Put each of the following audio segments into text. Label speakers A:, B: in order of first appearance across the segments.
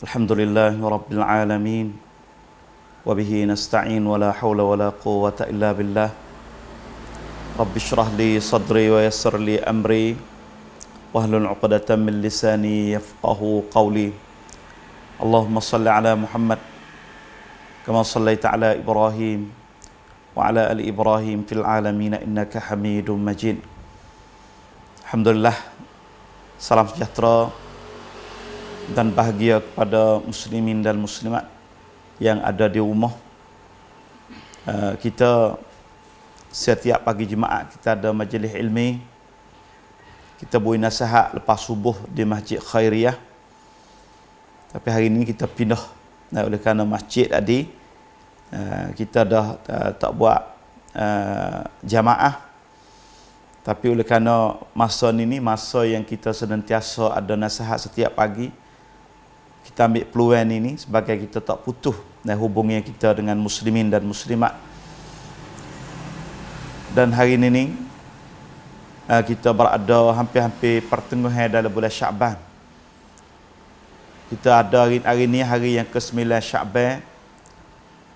A: Alhamdulillahi Rabbil Alamin. Wabihi nasta'in wa la hawla wa la quwwata illa billah. Rabbi syrah li sadri wa yassir li amri wahlul 'uqdatam min lisani yafqahu qawli. Allahumma salli ala Muhammad kama sallaita ala Ibrahim wa ala ali Ibrahim fil alamin innaka Hamidum Majid. Alhamdulillah, salam sejahtera dan bahagia kepada muslimin dan muslimat yang ada di rumah. Kita setiap pagi Jumaat kita ada majlis ilmi. Kita beri nasihat lepas subuh di Masjid Khairiyah. Tapi hari ini kita pindah. Oleh kerana masjid tadi kita dah tak buat jamaah. Tapi oleh kerana masa ini masa yang kita senantiasa ada nasihat setiap pagi, kita ambil peluang ini sebagai kita tak putus hubungan kita dengan muslimin dan muslimat. Dan hari ini kita berada hampir-hampir pertengahan dalam bulan Syaban. Kita ada hari ini hari yang ke-9 Syaban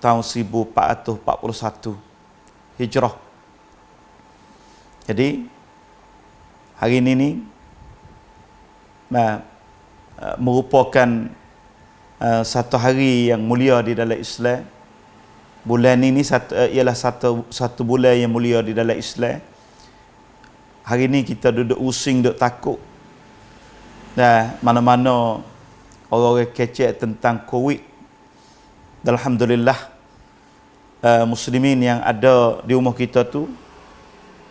A: tahun 1441 Hijrah. Jadi hari ini merupakan satu hari yang mulia di dalam Islam. Bulan ini ialah satu bulan yang mulia di dalam Islam. Hari ini kita duduk using, duduk takut. Dan mana-mana orang-orang kecek tentang COVID. Dan alhamdulillah muslimin yang ada di rumah kita tu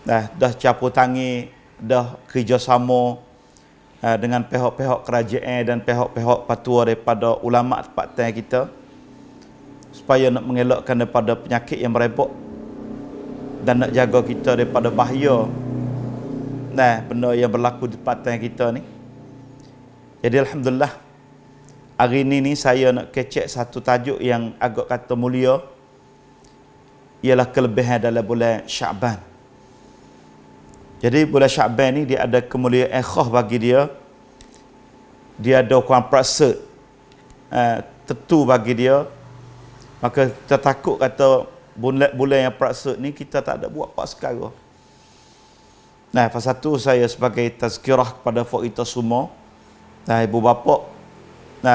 A: dah capur tangan, dah kerjasama dengan pihak-pihak kerajaan dan pihak-pihak patua daripada ulama tempatan kita supaya nak mengelakkan daripada penyakit yang merebak dan nak jaga kita daripada bahaya benda yang berlaku di tempatan kita ni. Jadi alhamdulillah hari ni saya nak kecek satu tajuk yang agak kata mulia, ialah kelebihan dalam bulan Syaban. Jadi bulan Syaban ni dia ada kemuliaan khas bagi dia. Dia ada ukuran praset tentu bagi dia. Maka kita takut kata bulan yang praset ni kita tak ada buat apa sekarang. Pasal tu saya sebagai tazkirah kepada kita semua, ibu bapa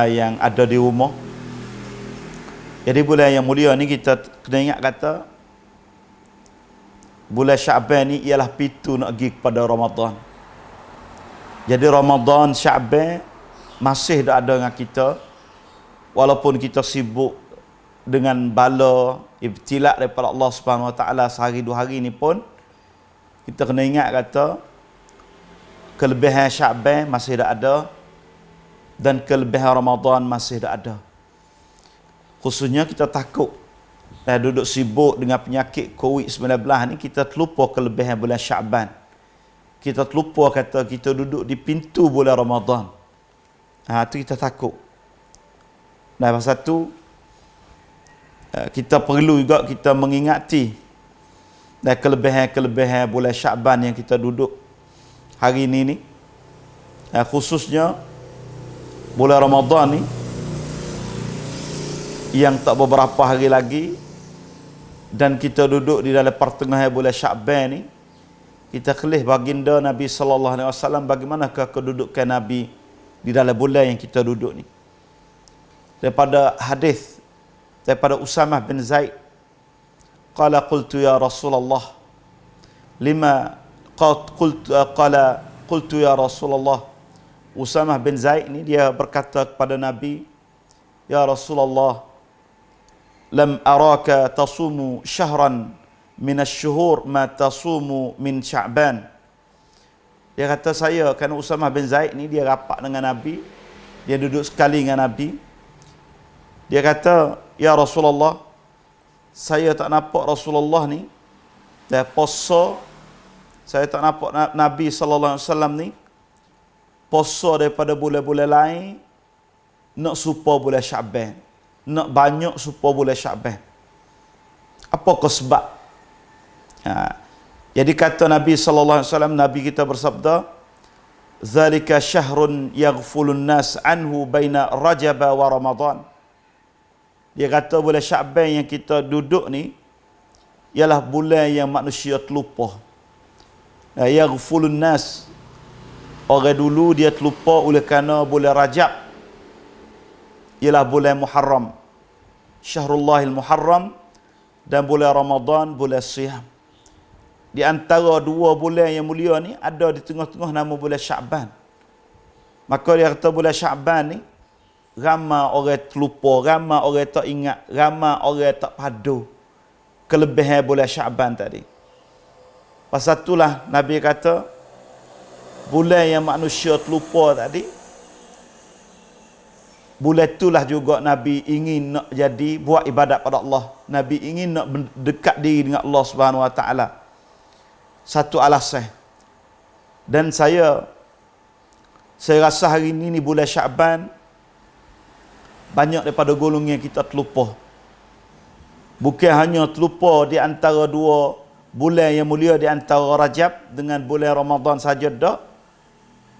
A: yang ada di rumah. Jadi bulan yang mulia ni kita kena ingat kata bulan Syaban ni ialah pintu nak pergi kepada Ramadan. Jadi Ramadan, Syaban masih dah ada dengan kita. Walaupun kita sibuk dengan bala, ibtilak daripada Allah Subhanahu Wa Taala sehari dua hari ni pun, kita kena ingat kata kelebihan Syaban masih dah ada dan kelebihan Ramadan masih dah ada. Khususnya kita takut duduk sibuk dengan penyakit COVID-19 ni, kita terlupa kelebihan bulan Syaban. Kita terlupa kata kita duduk di pintu bulan Ramadan. Tu kita takut. Pasal tu kita perlu juga kita mengingati kelebihan-kelebihan bulan Syaban yang kita duduk hari ini ni. Khususnya bulan Ramadan ni yang tak beberapa hari lagi, dan kita duduk di dalam pertengahan bulan Syaban ni, kita kelih baginda Nabi sallallahu alaihi wasallam bagaimanakah kedudukan Nabi di dalam bulan yang kita duduk ni. Daripada hadis daripada Usamah bin Zaid, qala qultu ya Rasulullah lima qultu ya Rasulullah. Usamah bin Zaid ni dia berkata kepada Nabi, ya Rasulullah, lam araka tasumu syahran min asy-syuhur ma tasumu min Sya'ban. Dia kata saya, kerana Usamah bin Zaid ni dia rapat dengan Nabi, dia duduk sekali dengan Nabi. Dia kata, ya Rasulullah, saya tak nampak Rasulullah ni puasa, saya tak nampak Nabi sallallahu alaihi wasallam ni puasa daripada bulan-bulan lain nak supaya bulan Syaban, nak banyak supaya bulan Syaban. Apakah sebab? Jadi kata Nabi sallallahu alaihi wasallam, Nabi kita bersabda, zalika syahrun yaghfulun nas anhu baina Rajab wa Ramadan. Dia kata bulan Sya'ban yang kita duduk ni ialah bulan yang manusia terlupa. Yaghfulun nas, orang dulu dia terlupa oleh kerana bulan Rajab ialah bulan Muharram, Syahrullahil Muharram, dan bulan Ramadan bulan Siyam. Di antara dua bulan yang mulia ni ada di tengah-tengah nama bulan Sya'ban. Maka dia kata bulan Sya'ban ni ramai orang terlupa, ramai orang tak ingat, ramai orang tak padu kelebihan bulan Sya'ban tadi. Pasal itulah Nabi kata bulan yang manusia terlupa tadi, bulan itulah juga Nabi ingin nak jadi buat ibadat pada Allah. Nabi ingin nak dekat diri dengan Allah Subhanahu Wa Taala. Satu alasan. Dan saya rasa hari ini bulan Sya'ban banyak daripada golongan kita terlupa. Bukan hanya terlupa di antara dua bulan yang mulia di antara Rajab dengan bulan Ramadan saja dak.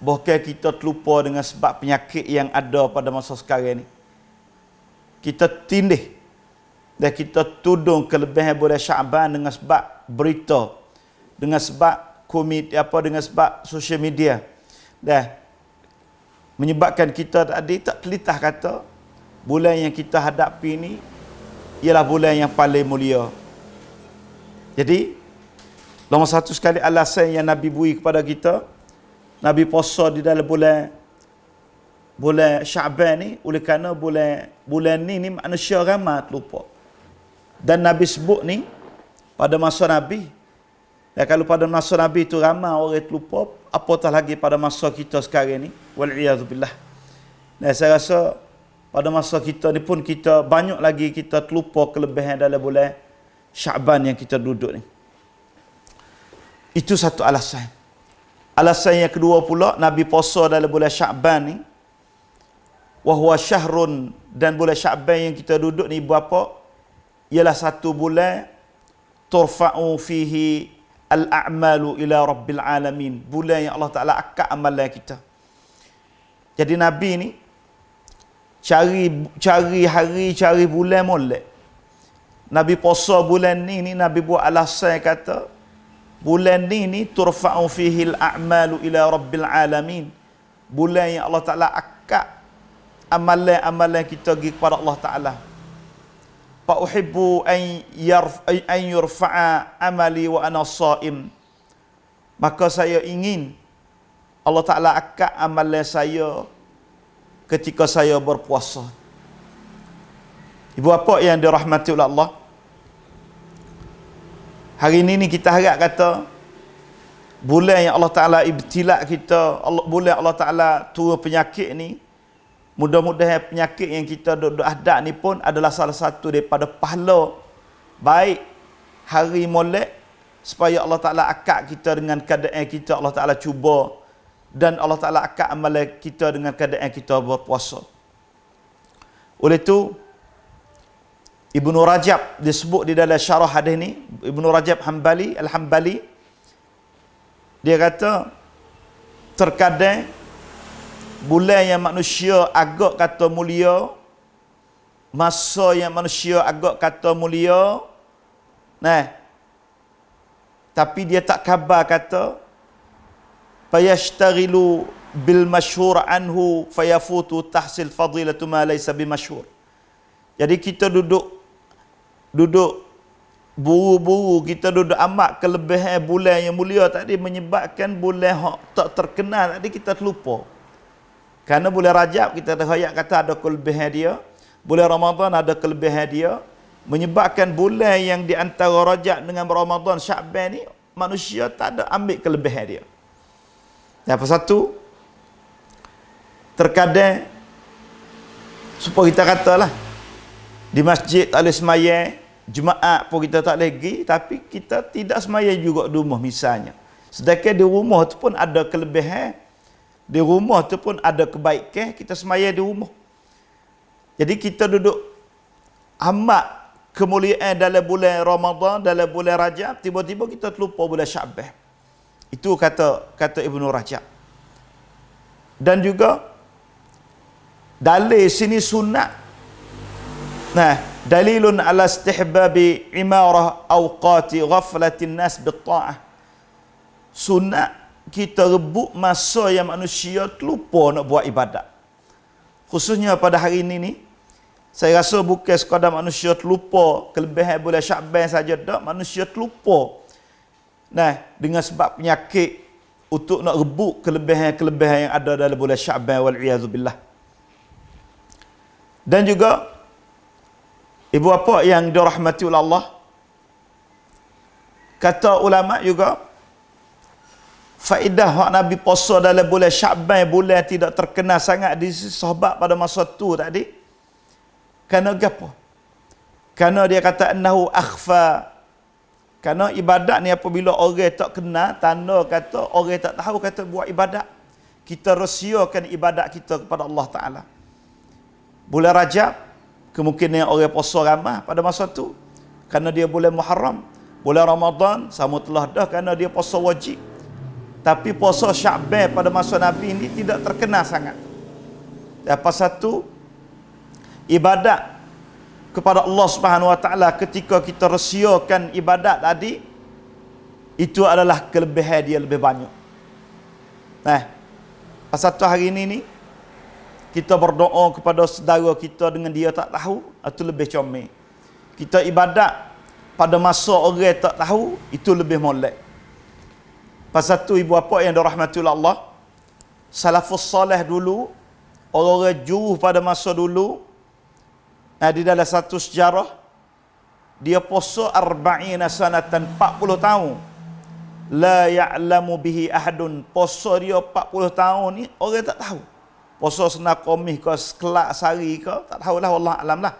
A: Bahkan kita terlupa dengan sebab penyakit yang ada pada masa sekarang ni. Kita tindih dan kita tudung kelebihan bulan Sya'ban dengan sebab berita, dengan sebab dengan sebab social media. Dan menyebabkan kita tadi tak telitah kata bulan yang kita hadapi ni ialah bulan yang paling mulia. Jadi, nombor satu sekali alasan yang Nabi beri kepada kita, Nabi puasa di dalam bulan Sya'ban ni, oleh kerana bulan ni manusia ramai terlupa. Dan Nabi sebut ni pada masa Nabi. Dan kalau pada masa Nabi itu ramai orang terlupa, apatah lagi pada masa kita sekarang ni, wal'iyadzubillah. Dan saya rasa pada masa kita ni pun kita banyak lagi kita terlupa kelebihan dalam bulan Sya'ban yang kita duduk ni. Itu satu alasan. Alasan yang kedua pula, Nabi puasa dalam bulan Sya'ban ni, wa huwa syahrun, dan bulan Sya'ban yang kita duduk ni berapa? Ialah satu bulan turfa'u fihi al-a'malu ila rabbil alamin. Bulan yang Allah Ta'ala akad amalan kita. Jadi Nabi ni cari hari, cari bulan molek. Nabi puasa bulan ni Nabi buat alasan kata bulan ni turfa'u fihi al-a'malu ila rabbil alamin. Bulan yang Allah Ta'ala akad amalan-amalan kita pergi kepada Allah Ta'ala. Fa uhibbu an yurfa'a amali wa ana sha'im. Maka saya ingin Allah Ta'ala akad amalan saya ketika saya berpuasa. Ibu bapa yang dirahmati oleh Allah, hari ini kita harap kata bulan yang Allah Ta'ala ibtila kita, bulan Allah Ta'ala turun penyakit ni, mudah-mudahan penyakit yang kita duduk hadap ni pun adalah salah satu daripada pahala baik hari molek, supaya Allah Ta'ala akad kita dengan keadaan kita, Allah Ta'ala cuba, dan Allah Ta'ala akad amalan kita dengan keadaan kita berpuasa. Oleh itu, Ibnu Rajab disebut di dalam syarah hadis ni, Ibnu Rajab Al-Hambali, dia kata terkadang bulan yang manusia agak kata mulia, masa yang manusia agak kata mulia, tapi dia tak khabar kata fayashtaghilu bil masyhur anhu fayafutu tahsil fadilatu ma laysa bimasyhur. Jadi kita duduk buru-buru, kita duduk amat kelebihan bulan yang mulia tadi, menyebabkan bulan tak terkenal tadi kita terlupa. Kerana bulan Rajab kita terhayak kata ada kelebihan dia, bulan Ramadan ada kelebihan dia, menyebabkan bulan yang di antara Rajab dengan Ramadan, Sya'ban ni manusia tak ada ambil kelebihan dia. Apa satu? Terkadang supaya kita katalah di masjid tak boleh semayang, Jumaat pun kita tak boleh pergi, tapi kita tidak semayang juga di rumah misalnya. Sedangkan di rumah tu pun ada kelebihan, di rumah tu pun ada kebaikan, kita semayang di rumah. Jadi kita duduk amat kemuliaan dalam bulan Ramadan, dalam bulan Rajab, tiba-tiba kita terlupa bulan Sya'ban. Itu kata Ibnu Rajab. Dan juga dalil sini sunat. Nah, dalilun ala istihbabi imarah awqati ghaflatin nas bitta'ah. Sunat kita rebut masa yang manusia terlupa nak buat ibadat. Khususnya pada hari ini ni, saya rasa bukan sekadar manusia terlupa kelebihan bulan Syakban saja dak, manusia terlupa. Nah, dengan sebab penyakit untuk nak rebut kelebihan-kelebihan yang ada dalam bulan Syakban wal iyaz billah. Dan juga ibu bapa yang dirahmati oleh Allah, kata ulama juga, faedah hak Nabi puasa dalam bulan Syakban, bulan tidak terkenal sangat di sisi sahabat pada masa tu tadi. Kerana apa? Kerana dia kata annahu akhfa. Kerana ibadat ni apabila orang tak kenal, tanda kata orang tak tahu kata buat ibadat. Kita rahsiakan ibadat kita kepada Allah Ta'ala. Bulan Rajab, kemungkinan orang puasa ramah pada masa tu. Kerana dia bulan Muharram. Bulan Ramadan, sama telah dah kerana dia puasa wajib. Tapi puasa Syakban pada masa Nabi ini tidak terkenal sangat. Apa satu ibadat kepada Allah Subhanahu Wa Taala ketika kita rahsiakan ibadat tadi, itu adalah kelebihan dia lebih banyak. Nah, satu hari ini ni kita berdoa kepada saudara kita dengan dia tak tahu, itu lebih comel. Kita ibadat pada masa orang tak tahu, itu lebih molek. Pasal tu ibu bapa yang dirahmati oleh Allah, salafus salih dulu, orang-orang juru pada masa dulu, di dalam satu sejarah, dia puasa 40 sanatan, 40 tahun. La ya'lamu bihi ahadun. Puasa dia 40 tahun ni, orang tak tahu. Puasa senang komih ke, sekelak sehari ke, tak tahulah, wallah alam lah.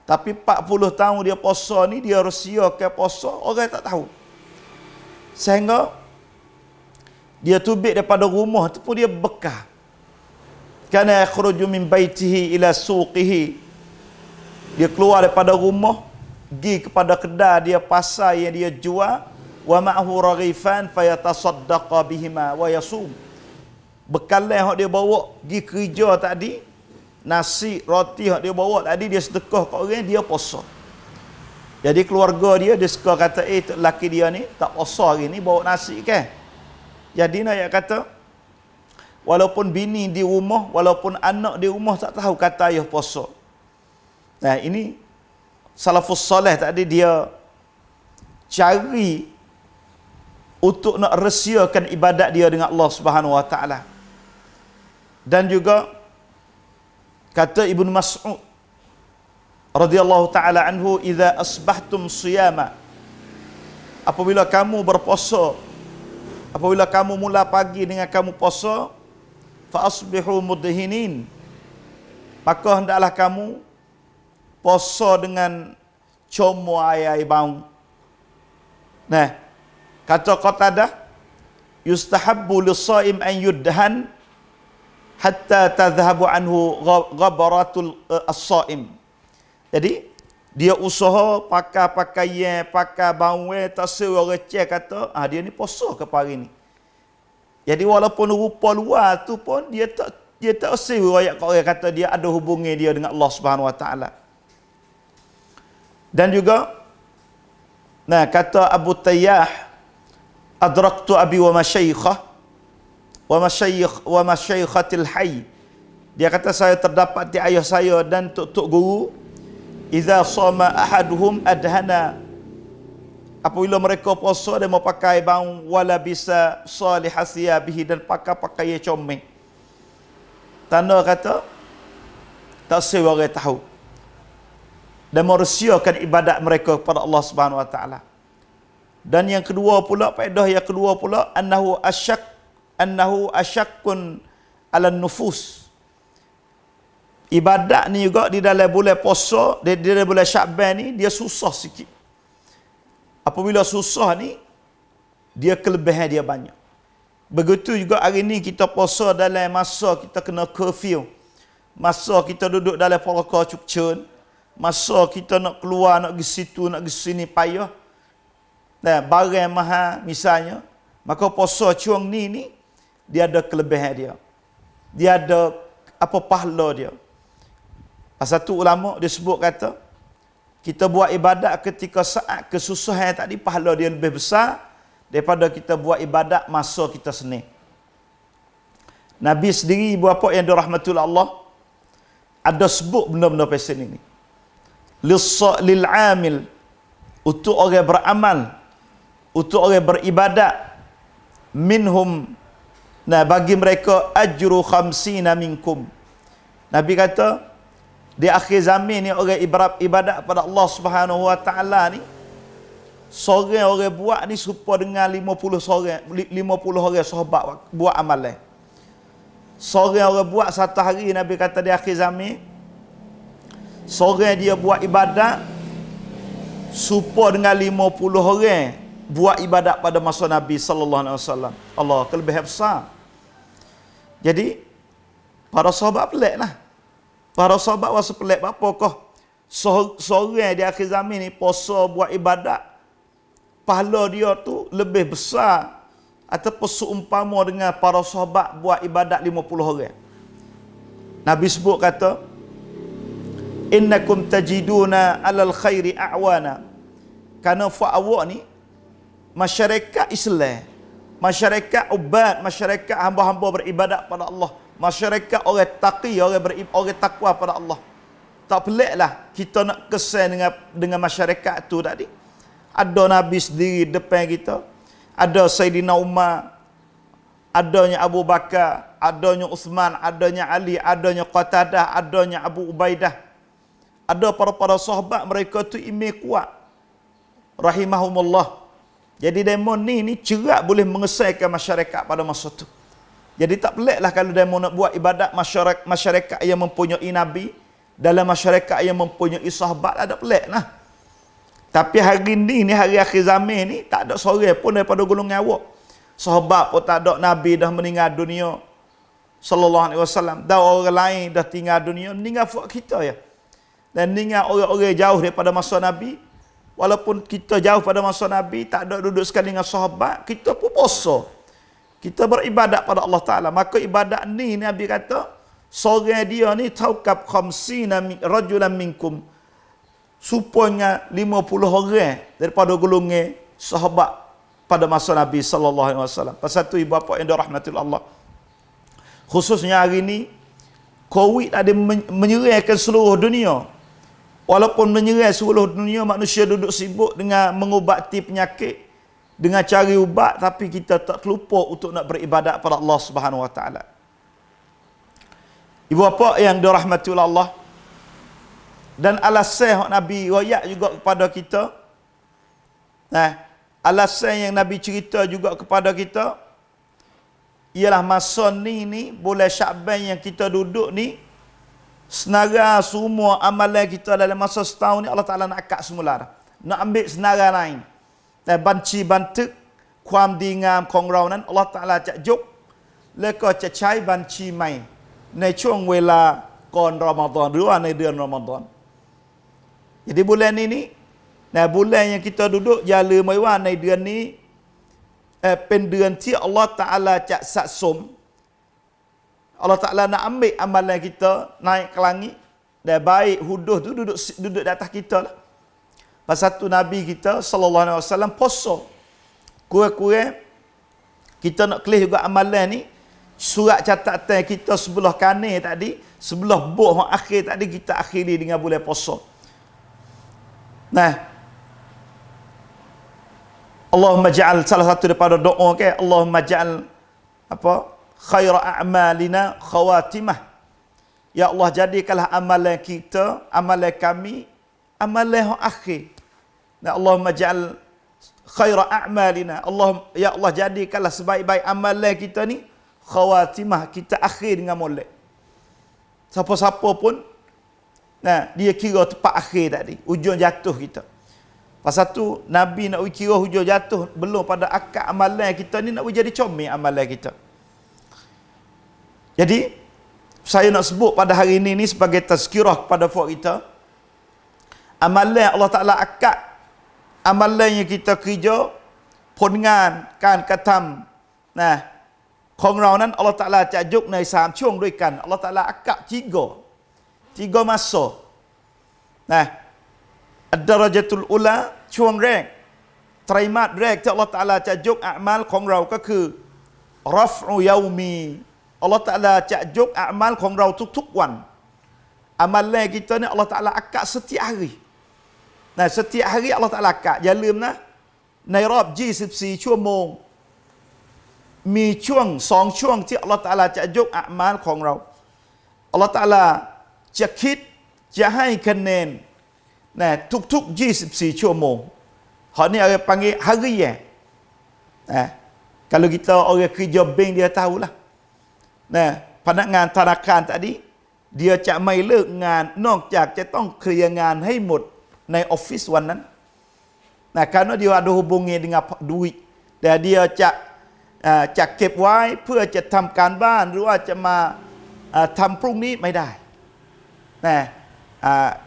A: Tapi 40 tahun dia puasa ni, dia rahsiakan puasa, orang tak tahu. Sehingga dia tubik daripada rumah tu pun dia bekah. Kana yakhruju min baitihi ila suqihi. Dia keluar daripada rumah, pergi kepada kedai dia, pasar yang dia jual, wa ma'hu raghifan fayatasaddaqa bihima wa yasum. Bekal yang dia bawa pergi kerja tadi, nasi, roti yang dia bawa tadi, dia sedekah kat orang, dia puasa. Jadi keluarga dia suka kata, lelaki dia ni tak puasa hari ni, bawa nasi kan. Jadi nak kata, walaupun bini di rumah, walaupun anak di rumah tak tahu kata ayah puasa. Nah, ini salafus soleh tadi dia cari untuk nak rahsiakan ibadat dia dengan Allah Subhanahu Wa Taala. Dan juga kata Ibnu Mas'ud radhiyallahu taala anhu, idza asbahtum siyama, apabila kamu berpuasa, apabila kamu mula pagi dengan kamu puasa, fa asbihu mudhinin, maka hendaklah kamu puasa dengan comel air bau. Nah, kata Qatadah, yustahabbu lis-shaim an yudhan hatta tadhhabu anhu ghabaratul as-shaim. Jadi dia usaha pakai pakaian, pakai bau, tak sewa receh kata, dia ni puasa ke hari ni. Jadi walaupun rupa luar tu pun dia tak sewa ayat orang kata dia ada hubungi dia dengan Allah Subhanahu Wa Taala. Dan juga kata Abu Tayyah, adraktu abi wa masyayikhah wa masyayikhatil hayy. Dia kata saya terdapat di ayah saya dan tok guru, idza shama ahaduhum adhana, apabila mereka puasa dia mau pakai bau, wala bisa salihah thiyabihi, dan pakai pakaian comel. Tanda kata tak sewa orang tahu. Dan merahsiakan ibadat mereka kepada Allah Subhanahu Wa Taala. Dan yang kedua pula, faedah yang kedua pula, annahu asyakkun ala nufus. Ibadat ni juga di dalam bulan puasa, di dalam bulan Syakban ni dia susah sikit. Apabila susah ni, dia kelebihan dia banyak. Begitu juga hari ni kita puasa dalam masa kita kena curfew. Masa kita duduk dalam Polaka Cukcun, masa kita nak keluar, nak pergi situ, nak pergi sini payah. Barang mahal misalnya, maka puasa cuang ni dia ada kelebihan dia. dia ada apa pahala dia. Satu ulama dia sebut kata, kita buat ibadat ketika saat kesusahan tadi, pahala dia lebih besar daripada kita buat ibadat masa kita senang. Nabi sendiri, ibu bapa yang dirahmati Allah, ada sebut benda-benda pasal ini. Lil amil, untuk orang beramal, untuk orang beribadat, minhum, nah bagi mereka ajru khamsina minkum. Nabi kata di akhir zaman ni orang ibadat pada Allah Subhanahu wa taala ni, seorang orang buat ni serupa dengan 50 orang sahabat buat amalan. Seorang orang buat satu hari, Nabi kata di akhir zaman, seorang dia buat ibadat serupa dengan 50 orang buat ibadat pada masa Nabi sallallahu alaihi wasallam. Allah, kelebihan besar. Jadi para sahabat pelik lah. Para sahabat rasa pelik, apakah seorang di akhir zaman ni puasa buat ibadat, pahala dia tu lebih besar ataupun seumpama dengan para sahabat buat ibadat 50 orang. Nabi sebut kata, innakum tajiduna alal khairi a'wana. Kerana awak ni masyarakat Islam, masyarakat ubat, masyarakat hamba-hamba beribadat pada Allah, masyarakat orang taqi, orang takwa pada Allah. Tak peliklah kita nak kesan dengan masyarakat tu tadi. Ada Nabi sendiri depan kita, ada Sayyidina Umar, adanya Abu Bakar, adanya Uthman, adanya Ali, adanya Qatadah, adanya Abu Ubaidah. Ada para sahabat, mereka tu iman kuat, rahimahumullah. Jadi demo ni cerak boleh mengesaikan masyarakat pada masa tu. Jadi tak peliklah kalau demo nak buat ibadat masyarakat yang mempunyai Nabi, dalam masyarakat yang mempunyai sahabat, ada pelik lah. Tapi hari ni hari akhir zaman ni, tak ada seorang pun daripada golongan awak. Sahabat pun tak ada, Nabi dah meninggal dunia sallallahu alaihi wasallam, dah orang lain dah tinggal dunia, meninggal buat kita ya. Dan meninggal orang-orang jauh daripada masa Nabi. Walaupun kita jauh pada masa Nabi, tak ada duduk sekali dengan sahabat, kita pun puasa, kita beribadat pada Allah Ta'ala. Maka ibadat ni Nabi kata, seorang dia ni taukab khamsina rajulan minkum, supaya 50 orang daripada golongan sahabat pada masa Nabi sallallahu alaihi wasallam. Pasal tu ibu bapa yang dirahmati Allah, khususnya hari ni COVID ada menyerahkan seluruh dunia. Walaupun menyerah seluruh dunia, manusia duduk sibuk dengan mengubati penyakit, dengan cari ubat, tapi kita tak terlupa untuk nak beribadat pada Allah Subhanahu wa taala. Ibu bapa yang dirahmati Allah, dan alasan Nabi royak juga kepada kita. Nah, alasan yang Nabi cerita juga kepada kita ialah masa ni bulan Syaban yang kita duduk ni, senara semua amalan kita dalam masa setahun ni Allah Ta'ala nak akad semula dah. Nak ambil senara lain. Dan banci bantuk, kuam dingam kongraunan, Allah Ta'ala cak juk, leka cak cai banci main.ในช่วงเวลาก่อนรอมฎอนหรือว่าในเดือนรอมฎอน Jadi bulan ini, nah bulan yang kita duduk, jala maiว่าในเดือนนี้เป็นเดือนที่อัลลอฮ์ Ta'ala จะสะสม Allah Ta'ala nak ambil amalan kita naik ke langit, dan baik huduh tu duduk di atas kita lah. Pasal tu Nabi kita sallallahu alaihi wasallam puasa. Kurang-kurang kita nak kelih juga amalan ni, surat catatan kita sebelah kanan tadi, sebelah buah akhir tadi, kita akhiri dengan bulan puasa. Nah, Allahumma ja'al, salah satu daripada doa ke, Allahumma ja'al apa? Khaira a'malina khawatimah. Ya Allah, jadikanlah amalan kita, amalan kami, amalan yang akhir. Ya Allahumma ja'al khaira a'malina. Allah, ya Allah, jadikanlah sebaik-baik amalan kita ni khawatimah, kita akhir dengan molek. Siapa-siapa pun, nah, dia kira tepat akhir tadi, ujung jatuh kita. Pasal tu Nabi nak kira hujung jatuh belum pada akad amalan kita ni, nak jadi comel amalan kita. Jadi saya nak sebut pada hari ini ni sebagai tazkirah kepada fuak kita, amalan Allah Ta'ala akad, amalan yang kita kerja pongan kan katam, nah ของเรานั้นอัลลอฮฺตะอาลาจะยกใน3ช่วงด้วยกันอัลลอฮฺตะอาลาangkat tiga masa nah ad-darajatul ula ช่วงแรกไตรมาสแรกที่อัลลอฮฺตะอาลาจะยกอามัลของเราก็คือรัฟอุยามีอัลลอฮฺตะอาลาจะยกอามัลของเราทุกๆวันอามัลแรกkita ni Allah Taala angkat setiap hari nah setiap hari Allah Taala angkatอย่าลืมนะในรอบ24ชั่วโมงมีช่วง2ช่วงที่อัลลอฮฺตะอาลาจะยกอามัลของเราอัลลอฮฺตะอาลาจะคิดจะให้คะแนนนะทุกๆ24ชั่วโมงhal ni orang panggil harian kalau kita orang kerja bank dia tahulah nah panakan thanakan tadi dia จะไม่เลิกงานนอกจากจะต้องเคลียร์งานให้หมดในออฟฟิศวันนั้นnah karena dia ada hubungan dengan duit dan dia จะเก็บไว้เพื่อจะทำการบ้านหรือว่าจะมาทำพรุ่งนี้ไม่ได้นะ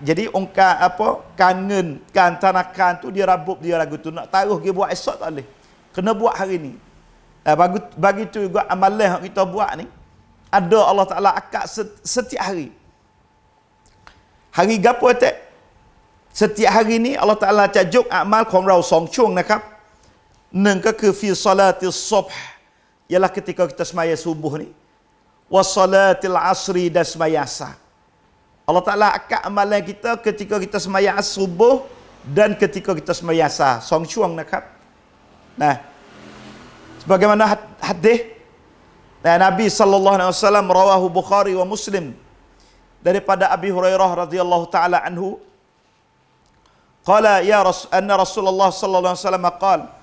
A: jadi ongkar apa การเงินการธนาคารtu dia rabuk dia lagu tu nak taruh dia buat esok tak boleh kena buat hari ni bagi tu juga amalan yang kita buat ni ada Allah Taala akad setiap hari gapo tak setiap hari ni Allah Taala จะยกอามัลของเรา2ช่วงนะครับหนึ่งก็คือfi salatis subh ialah ketika kita sembahyang subuh ni wa salatil asri dan sembahyang asar Allah Taala akad amalan kita ketika kita sembahyang subuh dan ketika kita sembahyang asar 2ช่วงนะครับnah sebagaimana hadis Nabi sallallahu alaihi wasallam rawahu Bukhari wa Muslim daripada Abi Hurairah radhiyallahu taala anhu qala ya anna Rasulullah sallallahu alaihi wasallam qala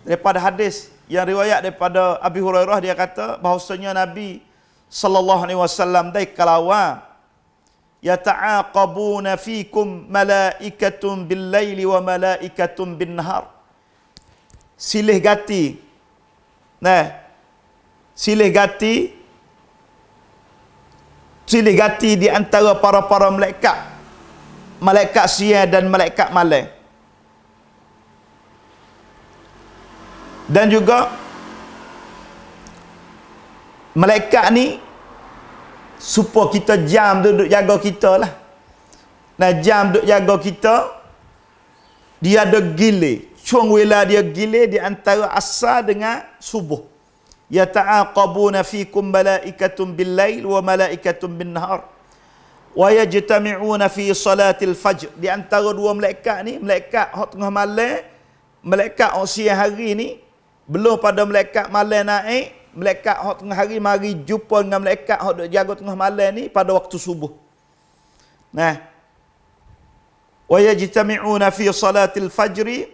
A: daripada hadis yang riwayat daripada Abi Hurairah dia kata bahawasanya Nabi sallallahu alaihi wasallam dai kalawa yata'aqabuna fikum malaikatun bil laili wa malaikatun bin nahar silih gati nah silih gati di antara para malaikat siang dan malaikat malam dan juga malaikat ni supaya kita jam duduk jaga kita lah nah jam duduk jaga kita dia ada gilir chuang wela dia gilir di antara asar dengan subuh yata'aqabuna fikum malaikatun bil lail wa malaikatun bin nahar wa yajtami'una fi salatil fajr di antara dua malaikat ni malaikat hak tengah malam malaikat hak siang hari ni belum pada malaikat malam naik malaikat hak tengah hari mari jumpa dengan malaikat hak duk jaga tengah malam ni pada waktu subuh nah wa yajtami'una fi salatil fajri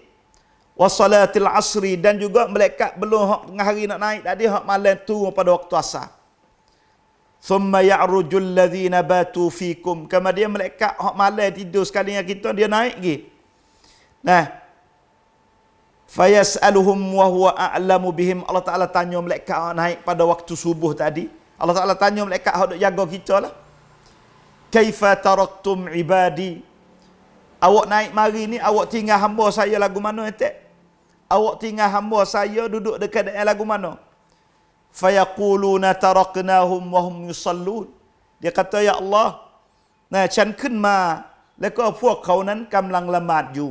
A: wa salatil asri dan juga malaikat belum hak tengah hari nak naik tadi hak malam turun pada waktu asar thumma ya'rujul ladzina batu fikum kemudian malaikat hak malam tidur sekali dengan kita dia naik lagi nah fayas'aluhum wa huwa a'lamu bihim Allah Taala tanya malaikat hak naik pada waktu subuh tadi Allah Taala tanya malaikat hak duk jaga kita lah kaifa taraktum ibadi awak naik mari ni awak tinggal hamba saya lagu mana etek awak tinggal hamba saya duduk dekat daerah lagu mana fayaquluna taraknahum wa hum yusallun dia kata ya Allah nah ฉันขึ้นมาแล้วก็พวกเขานั้นกำลังละหมาดอยู่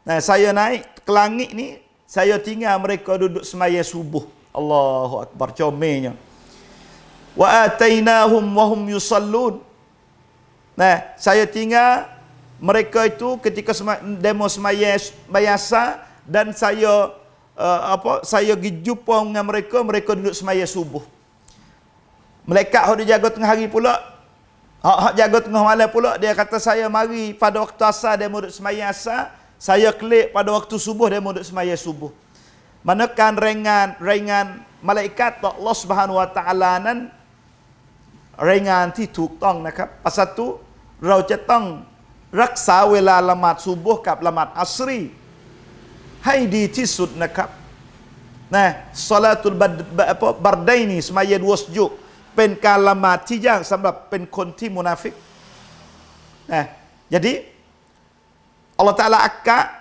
A: nah saya naik ke langit ni saya tinggal mereka duduk sembahyang subuh Allahu akbar comelnya wa atainahum wa hum yusallun nah saya tinggal mereka itu ketika demo sembahyang biasa dan saya saya pergi jumpa dengan mereka duduk sembahyang subuh malaikat hak jaga tengah hari pula hak jaga tengah malam pula dia kata saya mari pada waktu asar dia duduk sembahyang asar saya klik pada waktu subuh dia duduk sembahyang subuh manakan ringan malaikat Allah Subhanahu wa taalaนั้นรายงานที่ถูกต้องนะครับภาษาตุเราจะต้องรักษาเวลาละหมาดซุบฮ์กับละหมาดอัสรีให้ดีที่สุดนะครับนะศอลาตุลบัรไดนีสมัยดวสยุเป็นการละหมาดที่ยากสำหรับเป็นคนที่มุนาฟิกนะ jadi Allah Taala akad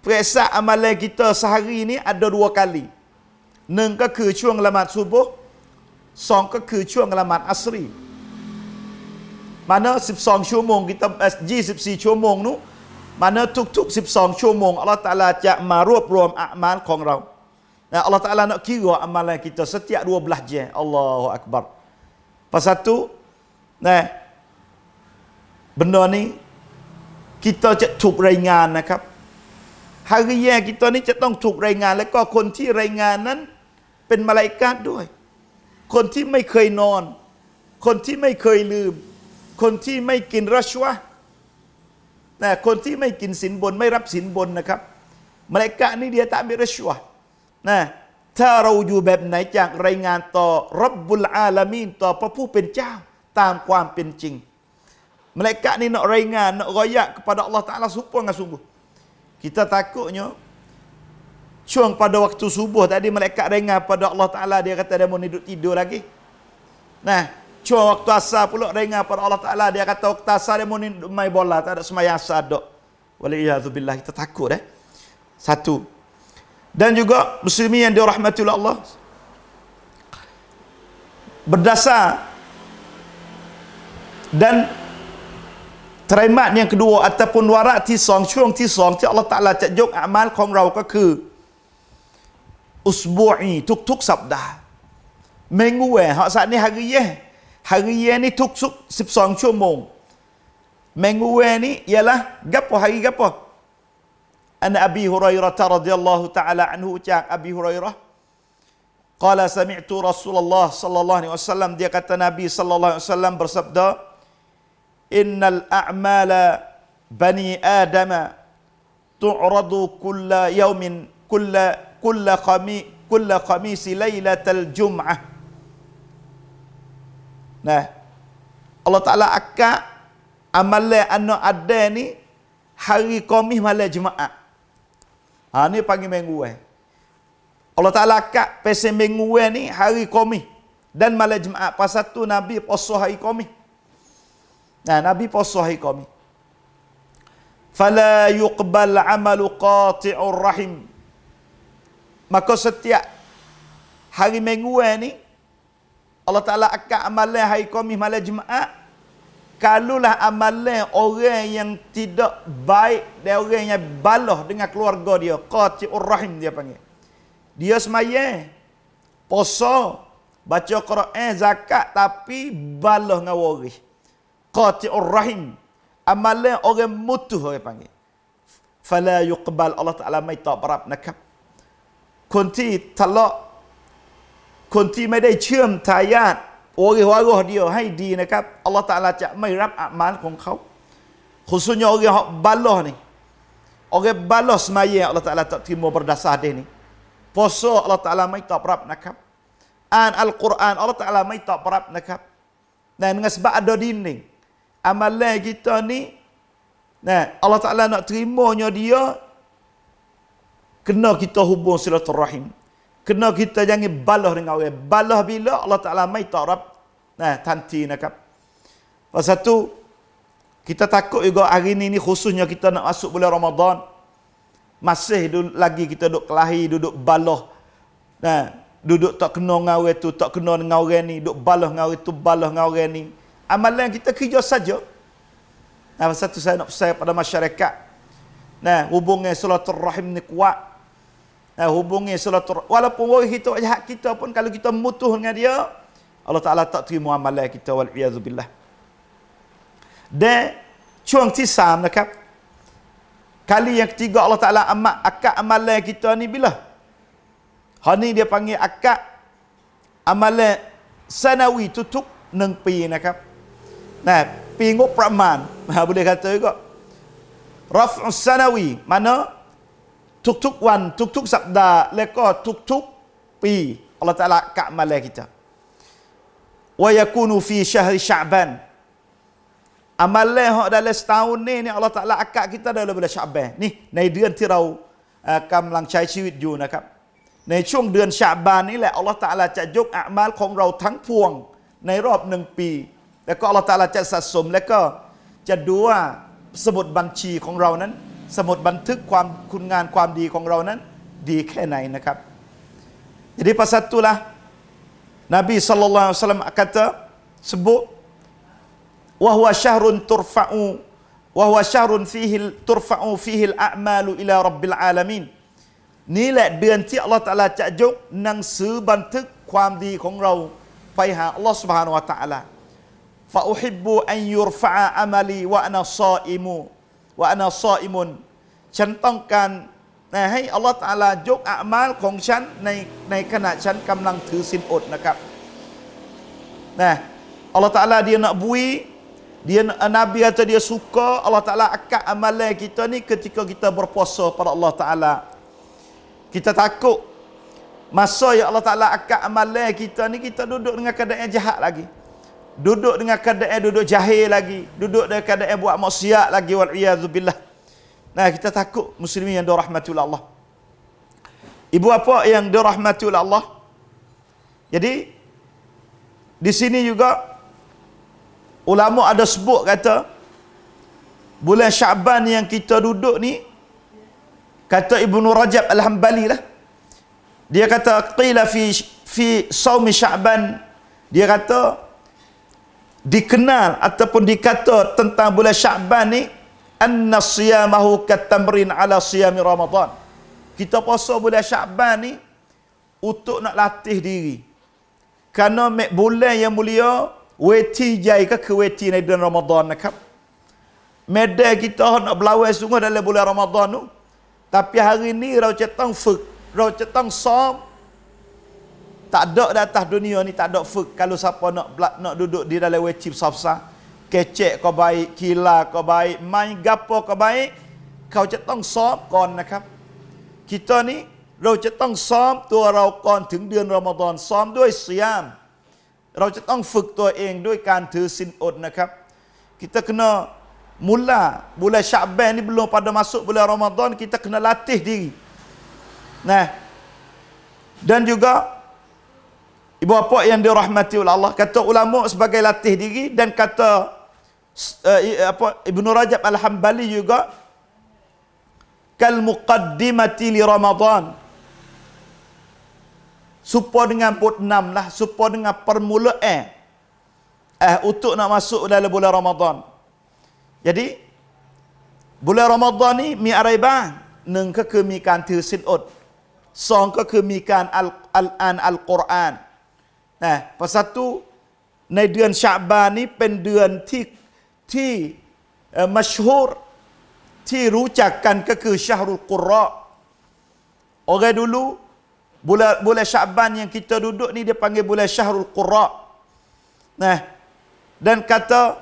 A: periksa amalan kita sehari ni ada 2 kali หนึ่งก็คือช่วงละหมาดซุบุฮ์สองก็คือช่วงละหมาดอัสรีmana 12 ชั่วโมงkita 24 ชั่วโมงนู้ mana ทุกๆ 12 ชั่วโมงอัลลอฮฺตะอาลาจะมารวบรวมอามัลของเราอัลลอฮฺตะอาลาnak kira amalan kita setiap 12 jam Allahu akbar pasal tu benda ni kita จะถูกรายงานนะครับฮาริยะkitaนี่จะต้องถูกรายงานแล้วก็คนที่รายงานนั้นเป็นมลาอิกะฮ์ด้วยคนที่ไม่เคยนอนคนที่ไม่เคยลืมคนที่ไม่กินรัชวะคนที่ไม่กินสินบนไม่รับสินบนนะครับมลาอิกะฮ์นี่dia tak ambilรัชวะถ้าเราอยู่แบบไหนจากรายงานต่อรับบุลอาลามีนต่อพระผู้เป็นเจ้าตามความเป็นจริงมลาอิกะฮ์นี่nakรายงานnak royak kepada Allah Taala sungguh-sungguh kita takutnyaช่วงpada waktu subuh tadi malaikat dengar pada Allah Taala dia kata dia mau tidur lagi.ช่วงwaktu asar pula dengar pada Allah Taala dia kata waktu asar dia mau main bola tak ada sembahyang asar dak. Waliyadzubillah kita takut Satu. Dan juga muslimin yang dirahmati oleh Allah berdasar dan teraimat yang kedua ataupun warak ที่2ช่วงที่2ที่ Allah Taala จะยกอามัลของเราก็คืออุสบูอีทุกๆสัปดาห์ minggu hak saat ni hari niทุก12 ชั่วโมง minggu ni ialah gapo hari gapo an Abi Hurairah radhiyallahu taala anhu ucap Abi Hurairah qala sami'tu Rasulullah sallallahu alaihi wasallam dia kata Nabi sallallahu alaihi wasallam bersabda innal a'mala bani adama tu'radu kulla yaumin kulla khamis lailatal jum'ah. Allah Taala akak amalan anu ada ni hari Khamis malam Jumaat. Ni panggil minggu Allah Taala akak pesen minggu ni hari Khamis dan malam Jumaat. Pasal tu Nabi puasa hari Khamis. Nabi puasa hari Khamis. Fala yuqbal amalu qati'ur rahim. Maka setiap hari minggu ni Allah Taala akan amalan hari Khamis malam Jumaat. Kalulah amalan orang yang tidak baik dan orang yang balah dengan keluarga dia, qati'ur rahim dia panggil. Dia sembahyang, puasa, baca Quran, zakat tapi balah dengan waris. Qati'ur rahim. Amalan orang mutuh orang panggil. Fala yuqbal Allah Taala mai tak berap nakab. คนที่ทะเลาะคนที่ไม่ได้เชื่อมทายาทโอริวารอเดียวให้ดีนะครับอัลลอฮฺตะอาลาจะไม่รับอามัลของเขา khususnya orang yang balah ni orang balah semaya Allah Taala tak terima berdasar dia ni puasa Allah Taala mai tak berap nakab an al-Quran Allah Taala mai tak berap nakab dan dengan sebab ada dinding amalan kita ni Allah Taala nak terimanya dia kena kita hubung silaturahim. Kena kita jangan balah dengan orang. Balah bila Allah Taala mai tarab tanti nakap. Pasal tu kita takut juga hari ni khususnya kita nak masuk bulan Ramadan. Masih lagi kita duduk kelahi, duduk balah. Duduk tak kena dengan orang tu, tak kena dengan orang ni, duduk balah dengan orang tu, balah dengan orang ni. Amalan kita kerja saja. Pasal tu saya nak pesan pada masyarakat. Hubungan silaturahim ni kuat. Hubungi silaturahim. Walaupun orang kita jahat kita pun kalau kita mutuh dengan dia, Allah Taala tak terima amalan kita wal iyadzubillah. Dan ช่วงที่3นะครับ kali yang ketiga Allah Taala akad amalan kita ni bila? Hal ni dia panggil akad amalan sanawi tutup 1 ปีนะครับ ปีงบประมาณ boleh kata juga raf'us sanawi manaทุกๆวันทุกๆสัปดาห์และก็ทุกๆปีอัลเลาะห์ตะอาลากะมาแล้วkita wa yakunu fi syahr sya'ban amalan hak dalam setahun ni Allah Taala akad kita dalam bulan Sya'ban ni ในเดือนที่เรากำลังใช้ชีวิตอยู่นะครับในช่วงเดือนชะบานนี้แหละอัลเลาะห์ตะอาลาจะยกอามัลของเราทั้งพวงในรอบ1 ปีแล้วก็อัลเลาะห์ตะอาลาจะสะสมแล้วก็จะดูว่าสมุดบัญชีของเรานั้นสมุดบันทึกความคุณงานความดีของเรานั้นดีแค่ไหนนะครับ Jadi pasal itulah Nabi sallallahu alaihi wasallam kata sebut wa huwa syahrun turfa'u fihi al-a'malu ila rabbil alamin. นี่แหละเดือนที่อัลลอฮฺตะอาลาจะยกหนังสือบันทึกความดีของเราไปหาอัลลอฮฺ سبحانه และ تعالى ฟะอุฮิบบุอันยุรฟะอะอะมัลีวะอะนาศออิมุวะอะนาศออิมุนฉันต้องการให้อัลลอฮฺตะอาลายกอามัลของฉันในขณะฉันกำลังถือศีลอดนะครับอัลลอฮฺตะอาลาdia nak bui dia Nabi kata dia suka Allah Ta'ala akad amalan kita ni ketika kita berpuasa pada Allah Ta'ala. Kita takut masa yang Allah Ta'ala akad amalan kita ni kita duduk dengan keadaan jahat lagi, duduk dengan keadaan duduk jahil lagi, duduk dengan keadaan buat maksiat lagi, wal'iyadzubillah. Nah, kita takut muslimin yang dirahmati oleh Allah. Ibu apa yang dirahmati oleh Allah, jadi di sini juga ulama ada sebut kata bulan Syaban yang kita duduk ni, kata Ibnu Rajab Al-Hambali lah, dia kata qila fi saumi Syaban, dia kata dikenal ataupun dikata tentang bulan Syaban ni anna siyamahu katamrin ala siyami Ramadan. Kita puasa bulan Syaban ni untuk nak latih diri, kerana bulan yang mulia weti jai ke wetiในเดือนรอมฎอนนะครับ Medan kita nak berlawan sungguh dalam bulan Ramadan tu, tapi hari niเราจะต้องฝึกเราจะต้องซ้อม tak ada di atas dunia ni tak adaฝึก kalau siapa nak duduk di dalam weti besar-besar, kecek kau baik, kila kau baik, main gapo kau baik, kau จะต้องซ้อมก่อนนะครับ kita ni เราจะต้องซ้อมตัวเราก่อนถึงเดือนรอมฎอน ซ้อมด้วยซิยาม เราจะต้องฝึกตัวเองด้วยการถือศีลอดนะครับ kita kena mula bulan Syaban ni belum pada masuk bulan Ramadan, kita kena latih diri. Nah, dan juga ibu bapa yang dirahmati oleh Allah, kata ulama sebagai latih diri, dan kata Ibnu Rajab Al-Hambali juga kal muqaddimati li Ramadan, supaya dengan put 6 lah, supaya dengan permulaan untuk nak masuk dalam bulan Ramadan. Jadi bulan Ramadan niมีอะไรบ้าง 1ก็คือมีการถือศีลอด 2ก็คือมีการอ่านอัลกุรอานนะเพราะฉะนั้นในเดือนชะบานนี้เป็นเดือนที่มัชฮูรที่รู้จักกันก็คือชะฮรุลกุรอ orang dulu bulan Syaban yang kita duduk ni dia panggil bulan Syahrul Qurra. Nah, dan kata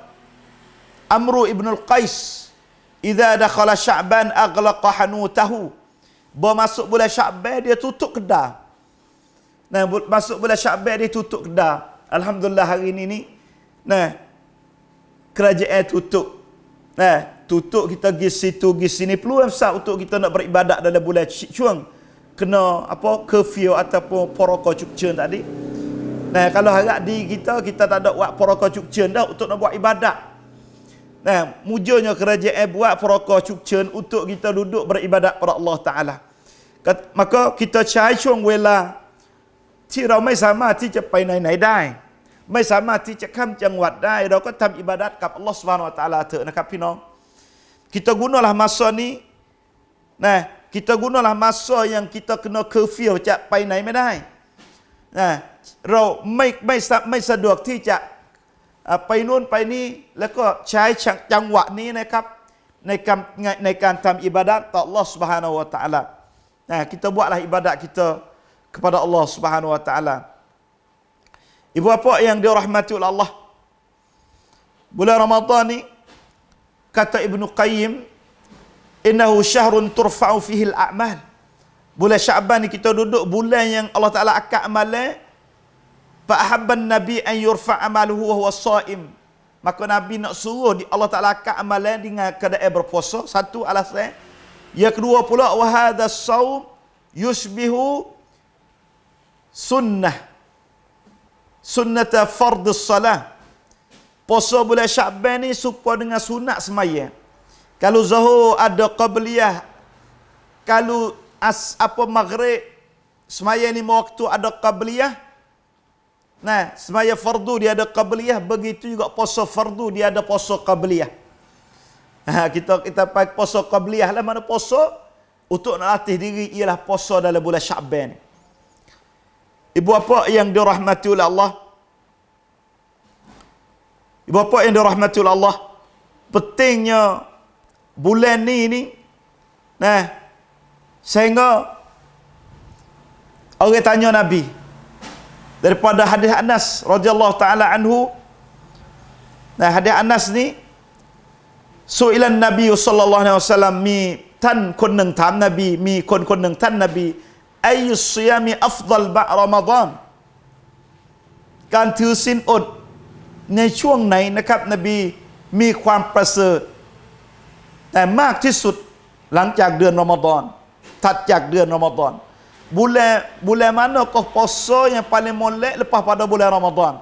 A: Amru ibn al-Qais, idza dakhala Syaban aghlaqa hanutahu. Masuk bulan Syaban dia tutup kedai. Nah, masuk bulan Syaban dia tutup kedai. Alhamdulillah hari ni nah, kerajaan tutup. Nah, tutup, kita pergi situ pergi sini, peluang besar untuk kita nak beribadat dalam bulan Syawal. Kena apa curfew ataupun poroko cukcen tadi. Nah, kalau harap di kita tak ada buat poroko cukcen dah untuk nak buat ibadat. Nah, mujurnya kerajaan buat poroko cukcen untuk kita duduk beribadat pada Allah Ta'ala. Maka kita cariช่วงเวลาที่เราไม่สามารถที่จะไปไหนๆได้ ไม่สามารถที่จะข้ามจังหวัดได้ เราก็ทำอิบาดัตกับอัลลอฮฺ Subhanahu Wa Ta'ala เถอะนะครับพี่น้อง kita gunalah masa ni. Nah, kita gunalah masa yang kita kena curfew จะไปไหนไม่ได้ เราไม่สะดวกที่จะไปนู่นไปนี่แล้วก็ใช้จังหวะนี้นะครับในการทำอิบาดัตต่อ Allah Subhanahu Wa Ta'ala. Kita buatlah ibadat kita kepada Allah Subhanahu Wa Ta'ala. Ibu bapa yang dirahmati oleh Allah, bulan Ramadan ni kata Ibnu Qayyim, innahu syahrun turfa'u fihi al-a'mal. Bulan Syaban ni kita duduk bulan yang Allah Ta'ala akad amalan. Fa ahabban nabi an yurfa' amaluhu wa huwa shaim. Maka Nabi nak suruh Allah Ta'ala akad amalan dengan keadaan berpuasa. Satu alasan. Yang kedua pula, wa hadha as-shaum yushbihu sunnata fardhis salah. Puasa bulan Syaban ni serupa dengan sunat sembahyang. Kalau Zuhur ada qabliyah, kalau maghrib semaya 5 waktu ada qabliyah. Nah, semaya fardu dia ada qabliyah, begitu juga puasa fardu dia ada puasa qabliyah. Kita pakai puasa qabliyah lah, mana puasa untuk nak latih diri ialah puasa dalam bulan Syaban. Ibu bapa yang dirahmati oleh Allah, ibu bapa yang dirahmati oleh Allah, pentingnya bulan ni, nah, sehingga orang tanya Nabi daripada hadis Anas radhiyallahu taala anhu. Nah, hadis Anas ni, su'ilan Nabi sallallahu alaihi wasallam, mi ท่านคนหนึ่งถามนบีมีคนหนึ่งท่านนบีอัยยุศซิยามีอัฟฎอลบะรอมฎอนการถือศีลอดในช่วงไหนนะครับนบีมีความประเสริฐแต่มากที่สุดหลังจากเดือนรอมฎอนถัดจากเดือนรอมฎอน bulan mana kau puasa yang paling molek lepas pada bulan Ramadan?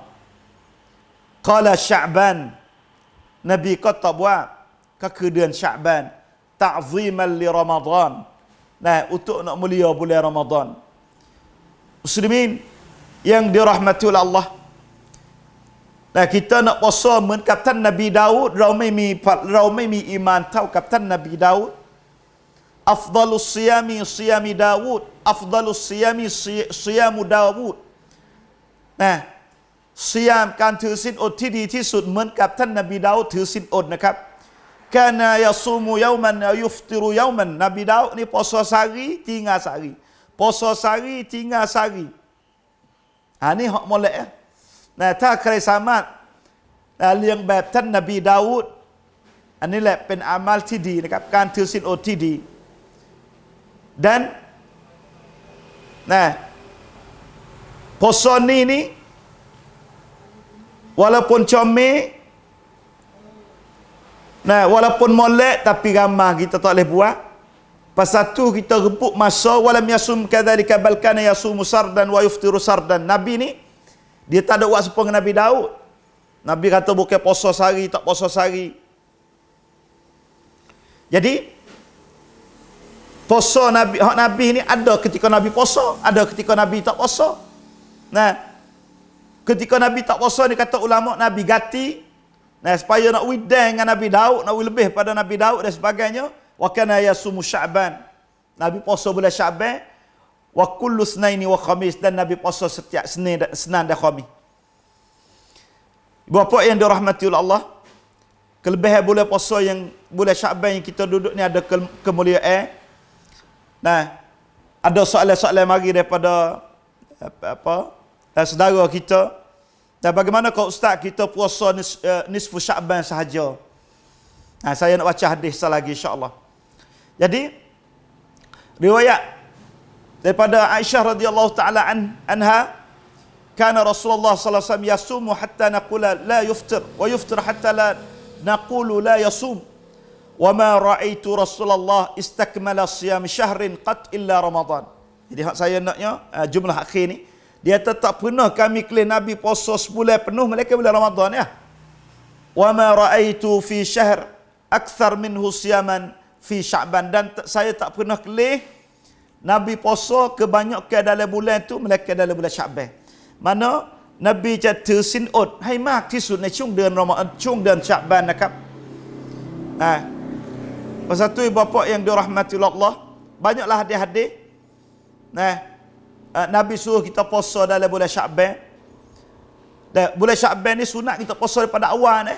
A: Qala Sya'ban, Nabi kataว่าก็คือเดือน Sya'ban ta'ziman li Ramadan. Nah, untuk nak mulia bulan Ramadan. Muslimin yang dirahmati oleh Allah. Nah, kita nak puasa เหมือนกับท่านนบีดาวูดเราไม่มีอีมานเท่ากับท่านนบีดาวูด Afdalus siyami siyami Dawud, Afdalus siyami siyamu Dawud. Nah, siyamการถือศีลอดที่ดีที่สุดเหมือนกับท่านนบีดาวูดถือศีลอดนะครับKana yasumu yauman yuftiru yauman. Nabi Daud ni puasa sehari, tinggal sehari. Puasa sehari, tinggal sehari. Ni hak molek ya. Nah, ถ้าใครสามารถเลี้ยงแบบท่านนบีดาวูดอันนี้แหละเป็นอามัลที่ดีนะครับการถือศีลอดที่ดี dan nah puasa ni walaupun comel. Nah, walaupun molek tapi ramah kita tak boleh buat. Pasal tu kita rebut masa walam yasum kadzalika bal kana yasumu sardan wa yuftiru sardan. Nabi ni dia tak ada buat seperti Nabi Daud. Nabi kata bukan puasa sehari, tak puasa sehari. Jadi puasa Nabi ni ada ketika Nabi puasa, ada ketika Nabi tak puasa. Nah, ketika Nabi tak puasa ni kata ulama Nabi ganti. Nah, supaya nak widang dengan Nabi Daud, nak lebih pada Nabi Daud dan sebagainya. Wa kana yasumu Sya'ban. Nabi puasa bulan Sya'ban. Wa kullu snaini wa khamis, dan Nabi puasa setiap Senin dan Khamis. Bapa yang dirahmati oleh Allah, kelebihan bulan puasa yang bulan Sya'ban yang kita duduk ni ada kemuliaan. Nah, ada soalan-soalan mari daripada saudara kita. Dan bagaimana kalau ustaz kita puasa nisfu Sya'ban sahaja? Nah, saya nak baca hadis lagi insya-Allah. Jadi riwayat daripada Aisyah radhiyallahu taala anha, kana Rasulullah sallallahu alaihi wasallam yasumu hatta naqula la yuftir wa yuftir hatta la naqulu la yasum. Wa ma ra'aitu Rasulullah istakmala siyam syahrin qat illa Ramadan. Jadi hak saya naknya jumlah akhir ni, dia tak pernah kami klaim Nabi puasa sebulan penuh melainkan bulan Ramadan ya. Wa ma ra'aitu fi syahr akthar minhu siyaman fi Sya'ban, dan saya tak pernah klaim Nabi puasa kebanyakan dalam bulan tu melainkan dalam bulan Sya'ban. Mana Nabi จะถือศีลอดให้มากที่สุดในช่วงเดือนรอมฎอนช่วงเดือนชะอ์บานนะครับpasal tu ibu bapa yang dirahmati Allah, banyaklah hadis-hadis. Nah, Nabi suruh kita puasa dalam bulan Sya'ban. Dan bulan Sya'ban ni sunat kita puasa daripada awal ni.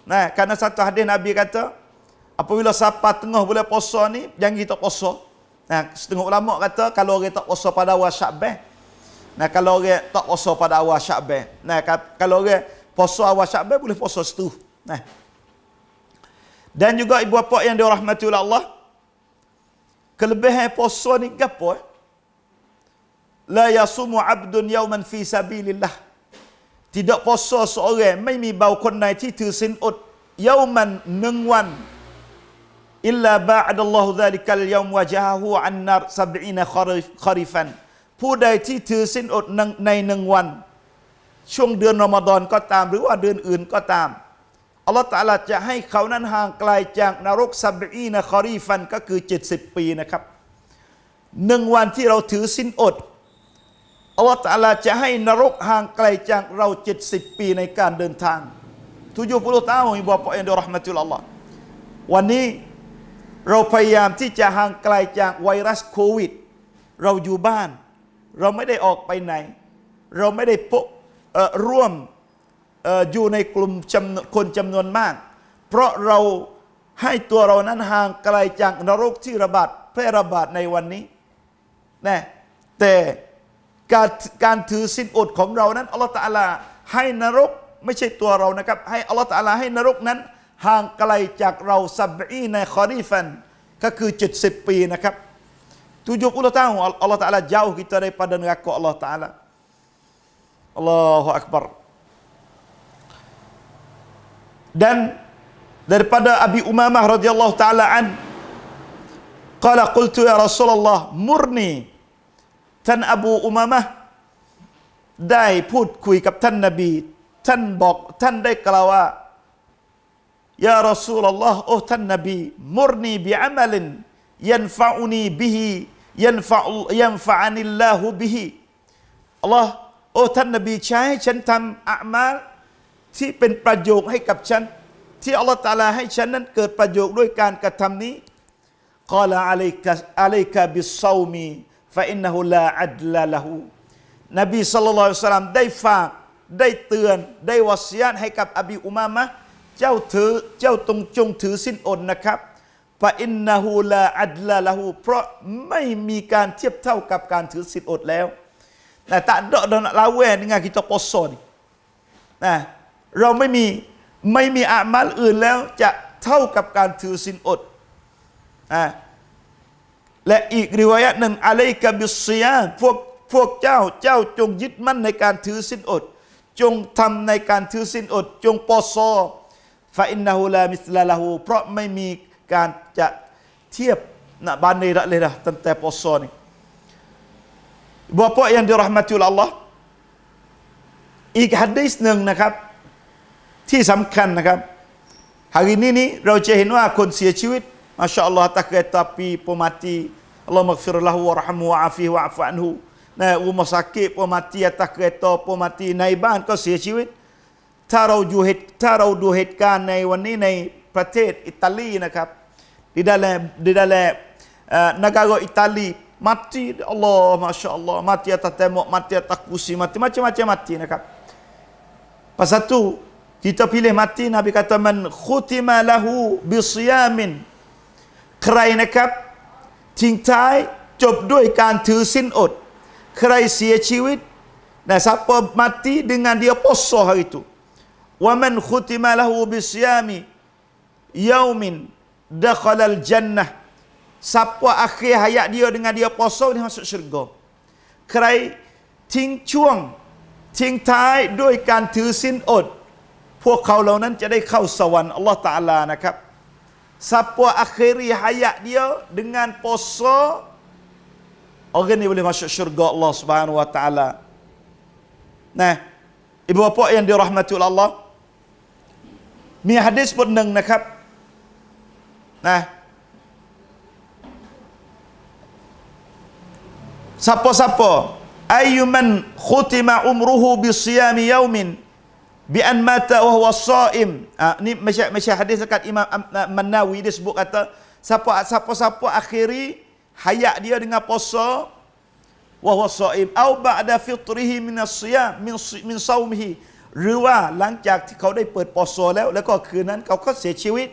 A: Nah, kerana satu hadis Nabi kata, apabila sampai tengah bulan puasa ni, jangan kita puasa. Nah, setengah ulama kata kalau orang tak puasa pada awal Sya'ban. Nah, kalau orang tak puasa pada awal Sya'ban. Nah, kalau orang puasa awal Sya'ban boleh puasa situ. Nah. Dan juga ibu bapa yang dirahmati oleh Allah, kelebihan puasa ni gapo? La yasumu 'abdun yawman fi sabilillah. Tidak puasa seorang ไม่มีบ่าวคนใดที่ถือศีลอด yawman 1 วัน illa ba'adallahu dhalikal yawm wajahahu 'an nar 70 kharifan. ผู้ใดที่ถือศีลอดใน1 วันช่วงเดือนรอมฎอนก็ตามหรือว่าเดือนอื่นก็ตามอัลลอฮฺตะอาลาจะให้เขานั้นห่างไกลจากนรก70 คอรีฟันก็คือ70 ปีนะครับ 1 วันที่เราถือศีลอดอัลลอฮฺตะอาลาจะให้นรกห่างไกลจากเรา70 ปีในการเดินทาง70 tahun ibu bapa yang dirahmati Allah วันนี้เราพยายามที่จะห่างไกลจากไวรัสโควิดเราอยู่บ้านเราไม่ได้ออกไปไหนเราไม่ได้ร่วมอยู่ในกลุ่มคนจำนวนมากเพราะเราให้ตัวเรานั้นห่างไกลจากนรกที่แพร่ระบาดในวันนี้นะแต่การถือศีลอดของเรานั้นอัลลอฮฺตะอาลาให้นรกไม่ใช่ตัวเรานะครับให้อัลลอฮฺตะอาลาให้นรกนั้นห่างไกลจากเรา70 คอรีฟันก็คือ70 ปีนะครับ70 tahun Allah Ta'ala jauh kita daripada neraka Allah Ta'ala. Allahu Akbar. Dan daripada Abi Umamah radhiyallahu ta'ala an qala qultu ya Rasulullah murni ท่านอบูอุมามะห์ได้พูดคุยกับท่านนบีท่านได้กล่าวว่ายารอซูลลอฮ์โอ้ท่านนบีมุรนีบิอามัลยันฟะอูนีบิฮิยันฟะอานิลลาฮุบิฮิอัลลอฮ์โอ้ท่านนบีใช้ให้ฉันทำอามัลที่เป็นประโยชน์ให้กับฉันที่อัลลอฮ์ตะอาลาให้ฉันนั้นเกิดประโยชน์ด้วยการกระทำนี้กล่าวอะลัยกะบิศซอมีฟะอินนะฮูลาอัดลาละฮูนบีศ็อลลัลลอฮุอะลัยฮิวะซัลลัมได้ฝากได้เตือนได้วะซียะห์ให้กับอบีอุมามะห์เจ้าจงถือศีลอดนะครับฟะอินนะฮูลาอัดลาละฮูเพราะไม่มีการเทียบเท่ากับการถือศีลอดแล้วnah tak ada dah nak lawan dengan kita puasa ni nah เราไม่มีอามัลอื่นแล้วจะเท่ากับการถือศีลอดและอีกริวายะห์หนึ่งอะลัยกะบิศซิยามพวกเจ้าจงยึดมั่นในการถือศีลอดจงทำในการถือศีลอดจงปอซอฟะอินนะฮูลามิสลาละฮูเพราะไม่มีการจะเทียบnak banding tak boleh dah tentang puasa ni Bapak yang dirahmati oleh Allah อีกหะดีษหนึ่งนะครับที่สำคัญนะครับhari ini ni เราจะเห็นว่าคนเสียชีวิตมาชาอัลลอฮ์ตะเกตาปีปมati Allah maghfir lahu warhamhu wa'afihi wa'fu anhu นะrumah sakit ปมati atas kereta ปมati ในบ้านก็เสียชีวิตถ้าเราดูเหตุการณ์ในวันนี้ในประเทศอิตาลีนะครับdi dalam negara Itali mati Allah Masya Allah mati atas tembok mati atas kursi mati macam-macam matiนะครับpasal tu kita pilih mati Nabi kata man khutima lahu bisiyamin ใครนะครับทิ้งท้ายจบด้วยการถือศีลอดใครเสียชีวิตnah siapa mati dengan dia puasa hari itu wa man khutima lahu bisiyami yaumin dakhalal jannah siapa akhir hayat dia dengan dia puasa dia masuk syurga ใครทิ้งช่วงทิ้งท้ายด้วยการถือศีลอดพวกเขาเหล่านั้นจะได้เข้าสวรรค์อัลลอฮฺตะอาลานะครับ siapa akhiri hayat dia dengan puasa orang ni boleh masuk syurga Allah Subhanahu wa taala nah ibu bapa yang dirahmati oleh Allah มีหะดีษบทหนึ่งนะครับnah siapa ayyuman khutima umruhu bisiyami yaumin bi an mata wa huwa shaim ni macam hadis dekat Imam An-Nawawi dia sebut kata siapa akhiri hayat dia dengan puasa wa huwa shaim au ba'da fitrihi min as-siyam min saumihi หรือว่าหลังจากที่เขาได้เปิดปอซอแล้วก็คืนนั้นเขาก็เสียชีวิต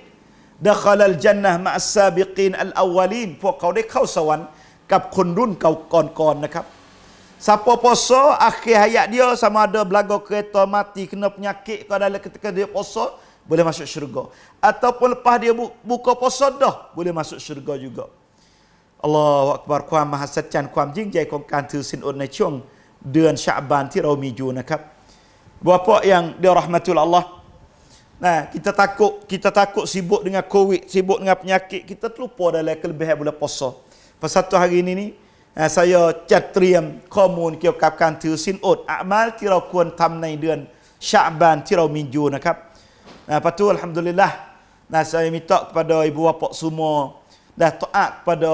A: dakhalal jannah ma'as sabiqin al-awwalin พวกเขาได้เข้าสวรรค์กับคนรุ่นเก่าก่อนนะครับ siapa puasa akhir hayat dia sama ada belaga kereta mati kena penyakit kalau dalam ketika dia puasa boleh masuk syurga ataupun lepas dia buka puasa dah boleh masuk syurga juga Allahu Akbar ความมหัศจรรย์ความยิ่งใหญ่ของการถือศีลอดในช่วงเดือนชะบานที่เรามีอยู่นะครับ Bapak yang dirahmati Allah nah kita takut sibuk dengan covid sibuk dengan penyakit kita terlupa dalam kelebihan bulan puasa pasal tu hari ini ni sayaจัดเตรียมข้อมูลเกี่ยวกับการถือศีลอดอามัลที่เราควรทำในเดือนชะบานที่เรามีอยู่นะครับlepas tu alhamdulillah saya minta kepada ibu bapa semua dah taat kepada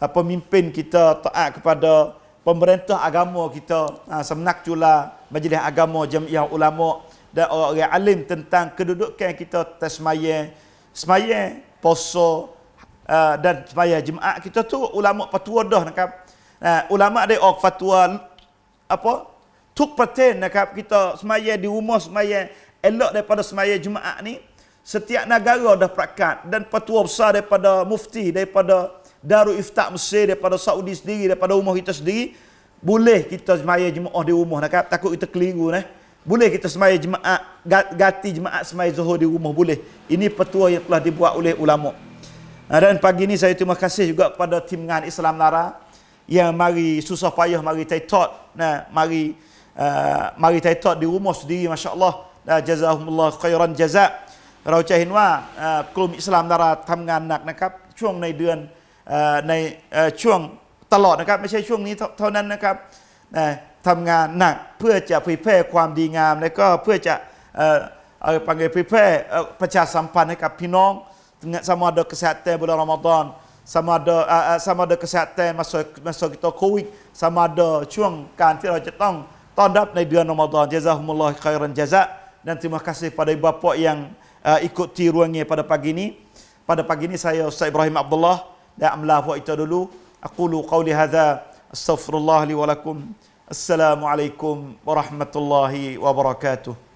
A: pemimpin kita, taat kepada pemerintah agama kita, Semnak Cula, Majlis Agama Jamiah Ulama dan orang-orang alim tentang kedudukan kita atas sembahyang, puasa dan sembahyang Jumaat kita tu ulama fatwa dah nakap. Ulama ada fatwa apa? Tuk paten nakap kita sembahyang di rumah, sembahyang elok daripada sembahyang Jumaat ni. Setiap negara dah perakat dan fatwa besar daripada mufti, daripada Darul Ifta Mesir, daripada Saudi sendiri, daripada rumah kita sendiri, boleh kita sembahyang Jumaat di rumah nakap. Takut kita keliru Boleh kita sembahyang Jumaat, ganti Jumaat sembahyang Zuhur di rumah boleh. Ini fatwa yang telah dibuat oleh ulama. Dan pagi ni saya terima kasih juga kepada tim Ngan Islam Nara yang mari susah payah mari taitot. Mari taitot di rumah sendiri, masya-Allah. Jazakumullah khairan jazak. เราจะเห็นว่ากลุ่มอิสลามนาราทำงานหนักนะครับช่วงในเดือนในช่วงตลอดนะครับไม่ใช่ช่วงนี้เท่านั้นนะครับทำงานหนักเพื่อจะเผยแพร่ความดีงามและก็เพื่อจะpanggilเผยแพร่ประชาสัมพันธ์ให้กับพี่น้อง sama ada kesihatan bulan Ramadan, sama ada kesihatan masa kita Covid, sama ada ช่วงการที่เราจะต้องต้อนรับในเดือนรอมฎอน Jazakumullah khairan jazak. Dan terima kasih pada ibu bapa yang ikuti ruangnya pada pagi ini. Pada pagi ini saya Ustaz Ibrahim Abdullah dan amlah buat itu dulu. Aqulu qawli hadza astaghfirullah li wa lakum. Assalamualaikum warahmatullahi wabarakatuh.